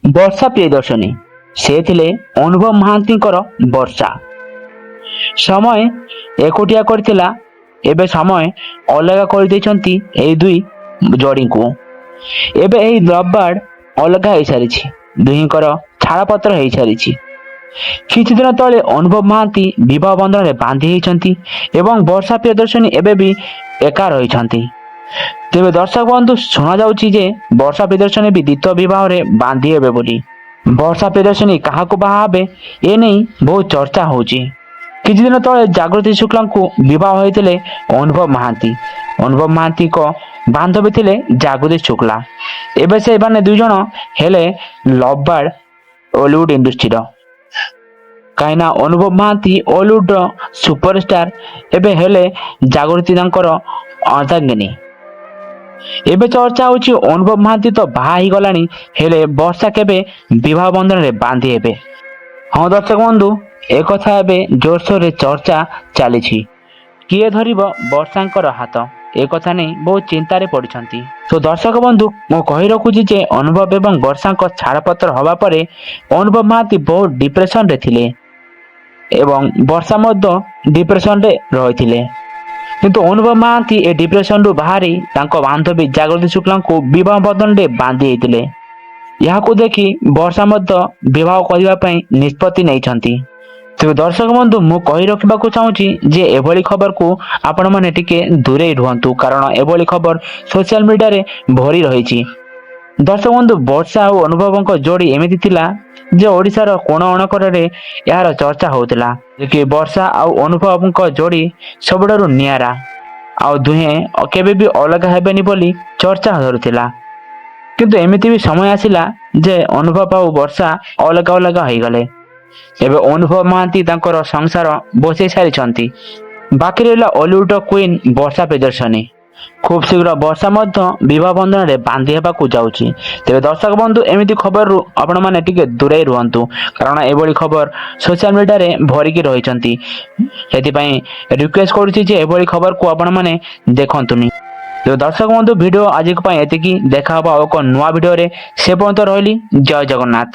ବର୍ଷା ପ୍ରିୟଦର୍ଶିନୀ ସେ ଥିଲେ ଅନୁଭବ ମହାନ୍ତିଙ୍କର ବର୍ଷା। ସମୟ ଏକୁଟିଆ କରିଥିଲା, ଏବେ ସମୟ ଅଲଗା କରିଦେଇଛନ୍ତି ଏହି ଦୁଇ ଯୋଡ଼ିଙ୍କୁ। ଏବେ ଏହି ଲଭବାର୍ଡ ଅଲଗା ହେଇସାରିଛି, ଦୁହିଁଙ୍କର ଛାଡ଼ପତ୍ର ହେଇସାରିଛି। କିଛି ଦିନ ତଳେ ଅନୁଭବ ମହାନ୍ତି ବିବାହ ବନ୍ଧନରେ ବାନ୍ଧି ହେଇଛନ୍ତି ଏବଂ ବର୍ଷା ପ୍ରିୟଦର୍ଶିନୀ ଏବେ ବି ଏକା ରହିଛନ୍ତି। ତେବେ ଦର୍ଶକ ବନ୍ଧୁ, ଶୁଣାଯାଉଛି ଯେ ବର୍ଷା ପ୍ରିୟଦର୍ଶିନୀ ବି ଦ୍ୱିତୀୟ ବିବାହରେ ବାନ୍ଧି ହେବେ ବୋଲି। ବର୍ଷା ପ୍ରିୟଦର୍ଶିନୀ କାହାକୁ ବାହା ହେବେ ଏ ନେଇ ବହୁତ ଚର୍ଚ୍ଚା ହେଉଛି। କିଛି ଦିନ ତଳେ ଜାଗୃତି ଶୁକ୍ଲାଙ୍କୁ ବିବାହ ହୋଇଥିଲେ ଅନୁଭବ ମହାନ୍ତି। ଅନୁଭବ ମହାନ୍ତିଙ୍କ ବାନ୍ଧବୀ ଥିଲେ ଜାଗୃତି ଶୁକ୍ଲା। ଏବେ ସେମାନେ ଦୁଇ ଜଣ ହେଲେ ଲଭବାର୍ଡ ଓଲିଉଡ ଇଣ୍ଡଷ୍ଟ୍ରିର। କାହିଁକିନା ଅନୁଭବ ମହାନ୍ତି ଓଲିଉଡର ସୁପରଷ୍ଟାର, ଏବେ ହେଲେ ଜାଗୃତି ତାଙ୍କର ଅର୍ଦ୍ଧାଙ୍ଗିନୀ। ଏବେ ଚର୍ଚ୍ଚା ହେଉଛି ଅନୁଭବ ମହାନ୍ତି ତ ବାହା ହେଇଗଲାଣି, ହେଲେ ବର୍ଷା କେବେ ବିବାହ ବନ୍ଧନରେ ବାନ୍ଧି ହେବେ। ହଁ ଦର୍ଶକ ବନ୍ଧୁ, ଏକଥା ଏବେ ଜୋରସୋରରେ ଚର୍ଚ୍ଚା ଚାଲିଛି। କିଏ ଧରିବ ବର୍ଷାଙ୍କର ହାତ, ଏକଥା ନେଇ ବହୁତ ଚିନ୍ତାରେ ପଡ଼ିଛନ୍ତି। ତ ଦର୍ଶକ ବନ୍ଧୁ, ମୁଁ କହି ରଖୁଛି ଯେ ଅନୁଭବ ଏବଂ ବର୍ଷାଙ୍କ ଛାଡ଼ପତ୍ର ହେବା ପରେ ଅନୁଭବ ମହାନ୍ତି ବହୁତ ଡିପ୍ରେସନରେ ଥିଲେ ଏବଂ ବର୍ଷା ମଧ୍ୟ ଡିପ୍ରେସନରେ ରହିଥିଲେ। କିନ୍ତୁ ଅନୁଭବ ମହାନ୍ତି ଏ ଡିପ୍ରେସନରୁ ବାହାରି ତାଙ୍କ ବାନ୍ଧବୀ ଜାଗୃତି ଶୁକ୍ଲାଙ୍କୁ ବିବାହ ବନ୍ଧନରେ ବାନ୍ଧି ହେଇଥିଲେ। ଏହାକୁ ଦେଖି ବର୍ଷା ମଧ୍ୟ ବିବାହ କରିବା ପାଇଁ ନିଷ୍ପତ୍ତି ନେଇଛନ୍ତି। ତେବେ ଦର୍ଶକ ବନ୍ଧୁ, ମୁଁ କହି ରଖିବାକୁ ଚାହୁଁଛି ଯେ ଏଭଳି ଖବରକୁ ଆପଣମାନେ ଟିକେ ଦୂରେଇ ରୁହନ୍ତୁ, କାରଣ ଏଭଳି ଖବର ସୋସିଆଲ ମିଡ଼ିଆରେ ଭରି ରହିଛି। ଦର୍ଶକ ବନ୍ଧୁ, ବର୍ଷା ଆଉ ଅନୁଭବଙ୍କ ଯୋଡ଼ି ଏମିତି ଥିଲା ଯେ ଓଡ଼ିଶାର କୋଣ ଅଣକରରେ ଏହାର ଚର୍ଚ୍ଚା ହେଉଥିଲା ଯେ ବର୍ଷା ଆଉ ଅନୁଭବଙ୍କ ଯୋଡ଼ି ସବୁଠାରୁ ନିଆରା, ଆଉ ଦୁହେଁ କେବେ ବି ଅଲଗା ହେବେନି ବୋଲି ଚର୍ଚ୍ଚା ଧରୁଥିଲା। କିନ୍ତୁ ଏମିତି ବି ସମୟ ଆସିଲା ଯେ ଅନୁଭବ ଆଉ ବର୍ଷା ଅଲଗା ଅଲଗା ହେଇଗଲେ। ଏବେ ଅନୁଭବ ମହାନ୍ତି ତାଙ୍କର ସଂସାର ବସେଇ ସାରିଛନ୍ତି। ବାକି ରହିଲା ଓଲିଉଡର କୁଇନ୍ ବର୍ଷା ପ୍ରିୟଦର୍ଶିନୀ। ଖୁବ୍ ଶୀଘ୍ର ବର୍ଷା ମଧ୍ୟ ବିବାହ ବନ୍ଧନରେ ବାନ୍ଧି ହେବାକୁ ଯାଉଛି। ତେବେ ଦର୍ଶକ ବନ୍ଧୁ, ଏମିତି ଖବରରୁ ଆପଣମାନେ ଟିକେ ଦୂରେଇ ରୁହନ୍ତୁ, କାରଣ ଏଭଳି ଖବର ସୋସିଆଲ ମିଡ଼ିଆରେ ଭରିକି ରହିଛନ୍ତି। ସେଥିପାଇଁ ରିକ୍ୱେଷ୍ଟ କରୁଛି ଯେ ଏଭଳି ଖବରକୁ ଆପଣମାନେ ଦେଖନ୍ତୁନି। ତେବେ ଦର୍ଶକ ବନ୍ଧୁ, ଭିଡ଼ିଓ ଆଜିକୁ ପାଇଁ ଏତିକି। ଦେଖା ହେବ ଆଉ ଏକ ନୂଆ ଭିଡ଼ିଓରେ। ସେ ପର୍ଯ୍ୟନ୍ତ ରହିଲି। ଜୟ ଜଗନ୍ନାଥ।